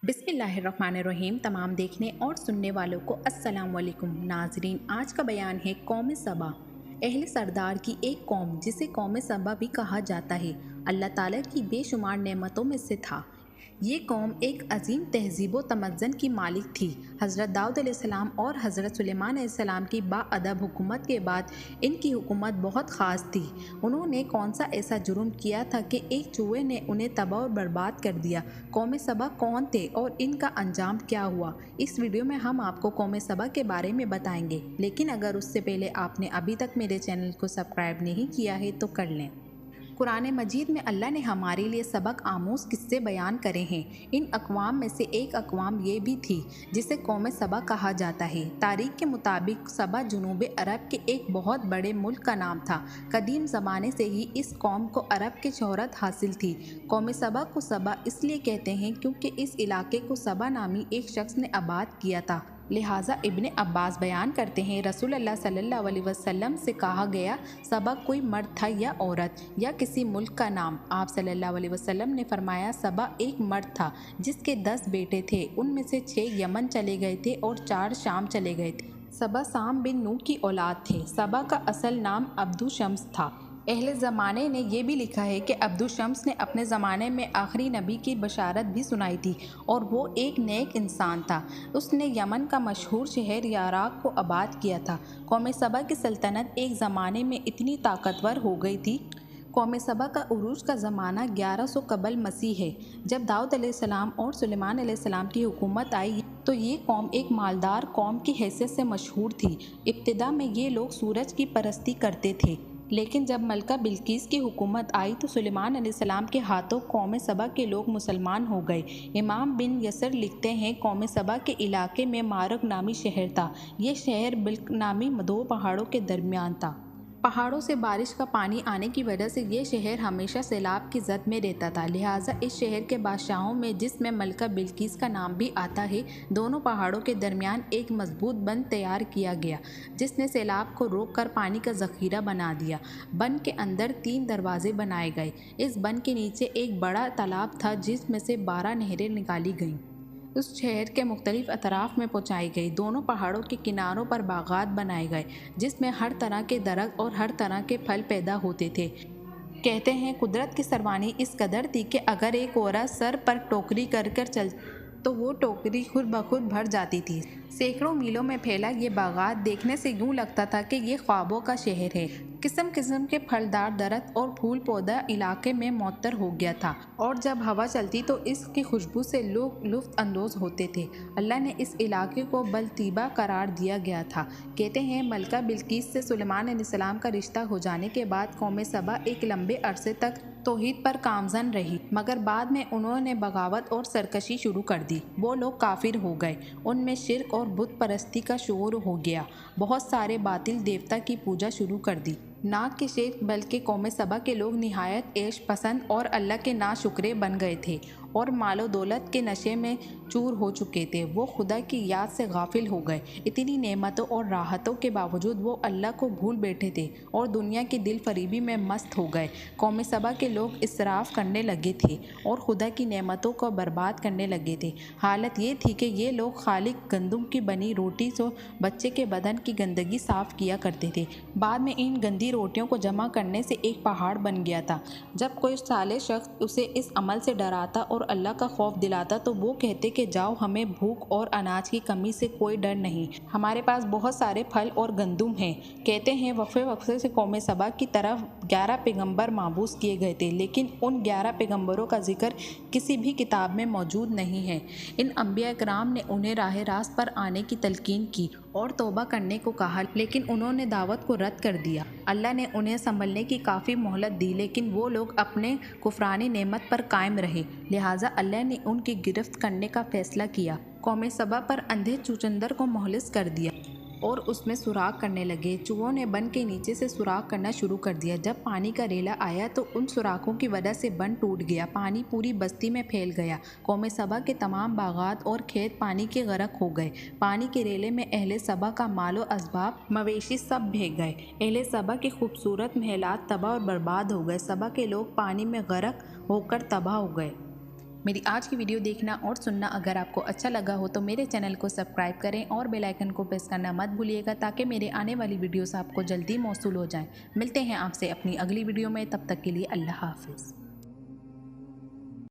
बिस्मिल्लाहिर्रहमानिर्रहीम। तमाम देखने और सुनने वालों को अस्सलाम वालेकुम। नाजरीन, आज का बयान है कौम सबा, अहले सरदार की एक कौम जिसे कौम सबा भी कहा जाता है। अल्लाह ताला की बेशुमार नेमतों में से था। ये कौम एक अजीम तहजीब व तमज़्ज़ुन की मालिक थी। हज़रत दाऊद अलैहिस्सलाम और हज़रत सुलेमान अलैहिस्सलाम की बाअदब हुकूमत के बाद इनकी हुकूमत बहुत ख़ास थी। उन्होंने कौन सा ऐसा जुर्म किया था कि एक चूहे ने उन्हें तबाह और बर्बाद कर दिया। कौम सबा कौन थे और इनका अंजाम क्या हुआ, इस वीडियो में हम आपको कौम सबा के बारे में बताएंगे। लेकिन अगर उससे पहले आपने अभी तक मेरे चैनल को सब्सक्राइब नहीं किया है तो कर लें। कुरान मजीद में अल्लाह ने हमारे लिए सबक आमूज़ किस्से बयान करे हैं। इन अक़वाम में से एक अक़वाम ये भी थी जिसे कौम सबा कहा जाता है। तारीख़ के मुताबिक सबा जुनूब अरब के एक बहुत बड़े मुल्क का नाम था। कदीम ज़माने से ही इस कौम को अरब की शोहरत हासिल थी। कौम सबा को सबा इसलिए कहते हैं क्योंकि इस इलाके को सबा नामी एक शख्स ने आबाद किया था। लिहाजा इब्ने अब्बास बयान करते हैं, रसूल अल्लाह सल्लल्लाहु अलैहि वसल्लम से कहा गया, सबा कोई मर्द था या औरत या किसी मुल्क का नाम। आप सल्लल्लाहु अलैहि वसल्लम ने फरमाया, सबा एक मर्द था जिसके 10 बेटे थे। उनमें से 6 यमन चले गए थे और 4 शाम चले गए थे। सबा साम बिन नूह की औलाद थे। सबा का असल नाम अब्दु शम्स था। अहले ज़माने ने यह भी लिखा है कि अब्दु शम्स ने अपने ज़माने में आखिरी नबी की बशारत भी सुनाई थी और वो एक नेक इंसान था। उसने यमन का मशहूर शहर याराक को आबाद किया था। कौम सबा की सल्तनत एक ज़माने में इतनी ताकतवर हो गई थी। कौम सबा का उरूज का ज़माना 1100 कबल मसीह है। जब दाऊद अलैहिस्सलाम और सुलेमान अलैहिस्सलाम की हुकूमत आई तो ये कौम एक मालदार कौम की हैसियत से मशहूर थी। इब्तिदा में ये लोग सूरज की परस्ती करते थे, लेकिन जब मलका बिल्किस की हुकूमत आई तो सुलेमान अलैहिस्सलाम के हाथों कौम सबा के लोग मुसलमान हो गए। इमाम बिन यसर लिखते हैं, कौम सबा के इलाके में मारक नामी शहर था। ये शहर बिल्क नामी 2 पहाड़ों के दरमियान था। पहाड़ों से बारिश का पानी आने की वजह से ये शहर हमेशा सैलाब की जद में रहता था। लिहाजा इस शहर के बादशाहों में, जिसमें मलका बिल्किस का नाम भी आता है, दोनों पहाड़ों के दरमियान एक मजबूत बंद तैयार किया गया जिसने सैलाब को रोक कर पानी का ज़ख़ीरा बना दिया। बंद के अंदर 3 दरवाजे बनाए गए। इस बंद के नीचे एक बड़ा तालाब था जिसमें से 12 नहरें निकाली गईं। उस शहर के मुख्तलिफ अतराफ़ में पहुँचाई गई। दोनों पहाड़ों के किनारों पर बागात बनाए गए जिसमें हर तरह के दरख्त और हर तरह के फल पैदा होते थे। कहते हैं, कुदरत की सरवानी इस कदर थी कि अगर एक औरत सर पर टोकरी कर कर चल तो वो टोकरी खुद ब खुद भर जाती थी। सैकड़ों मीलों में फैला ये बागात देखने से यूँ लगता था कि ये ख्वाबों का शहर है। किस्म किस्म के फलदार दरख्त और फूल पौधा इलाके में मौतर हो गया था और जब हवा चलती तो इसकी खुशबू से लोग लुत्फ़ अंदोज़ होते थे। अल्लाह ने इस इलाके को बलतीबा करार दिया गया था। कहते हैं, मलका बिल्किस से सुलेमान अलैहिस्सलाम का रिश्ता हो जाने के बाद कौम सबा एक लंबे अरसे तक तौहीद पर कामज़न रही, मगर बाद में उन्होंने बगावत और सरकशी शुरू कर दी। वो लोग काफिर हो गए। उनमें शिर्क और बुत परस्ती का शोर हो गया। बहुत सारे बातिल देवता की पूजा शुरू कर दी। ना कि शेख बल्कि कौम सबा के लोग निहायत ऐश पसंद और अल्लाह के नाशुक्रे बन गए थे और मालो दौलत के नशे में चूर हो चुके थे। वो खुदा की याद से गाफिल हो गए। इतनी नेमतों और राहतों के बावजूद वो अल्लाह को भूल बैठे थे और दुनिया की दिल फरीबी में मस्त हो गए। कौम सबा के लोग इसराफ करने लगे थे और खुदा की नेमतों को बर्बाद करने लगे थे। हालत ये थी कि ये लोग खालिक गंदम की बनी रोटी से बच्चे के बदन की गंदगी साफ़ किया करते थे। बाद में इन गंदी रोटियों को जमा करने से एक पहाड़ बन गया था। जब कोई साले शख्स उसे इस अमल से डराता और अल्लाह का खौफ दिलाता तो वो कहते कि जाओ, हमें भूख और अनाज की कमी से कोई डर नहीं, हमारे पास बहुत सारे फल और गंदम हैं। कहते हैं, वक्फे वक्फे से कौम सबा की तरफ 11 पैगंबर माबूस किए गए थे, लेकिन उन 11 पैगंबरों का जिक्र किसी भी किताब में मौजूद नहीं है। इन अंबिया कराम ने उन्हें राह रास्त पर आने की तलकीन की और तौबा करने को कहा, लेकिन उन्होंने दावत को रद्द कर दिया। अल्लाह ने उन्हें संभलने की काफ़ी मोहलत दी, लेकिन वो लोग अपने कुफरानी नेमत पर कायम रहे। लिहाजा अल्लाह ने उनकी गिरफ्त करने का फैसला किया। कौम सबा पर अंधे चुचंदर को मोहलिस कर दिया और उसमें सुराख करने लगे। चूहों ने बन के नीचे से सुराख करना शुरू कर दिया। जब पानी का रेला आया तो उन सुराखों की वजह से बन टूट गया। पानी पूरी बस्ती में फैल गया। कौम सबा के तमाम बागात और खेत पानी के गरक हो गए। पानी के रेले में अहले सबा का मालो असबाब, मवेशी सब भीग गए। अहले सबा के खूबसूरत महलात तबाह और बर्बाद हो गए। सबा के लोग पानी में गरक होकर तबाह हो गए। मेरी आज की वीडियो देखना और सुनना अगर आपको अच्छा लगा हो तो मेरे चैनल को सब्सक्राइब करें और बेल आइकन को प्रेस करना मत भूलिएगा ताकि मेरे आने वाली वीडियोस आपको जल्दी मौसूल हो जाएं। मिलते हैं आपसे अपनी अगली वीडियो में, तब तक के लिए अल्लाह हाफिज़।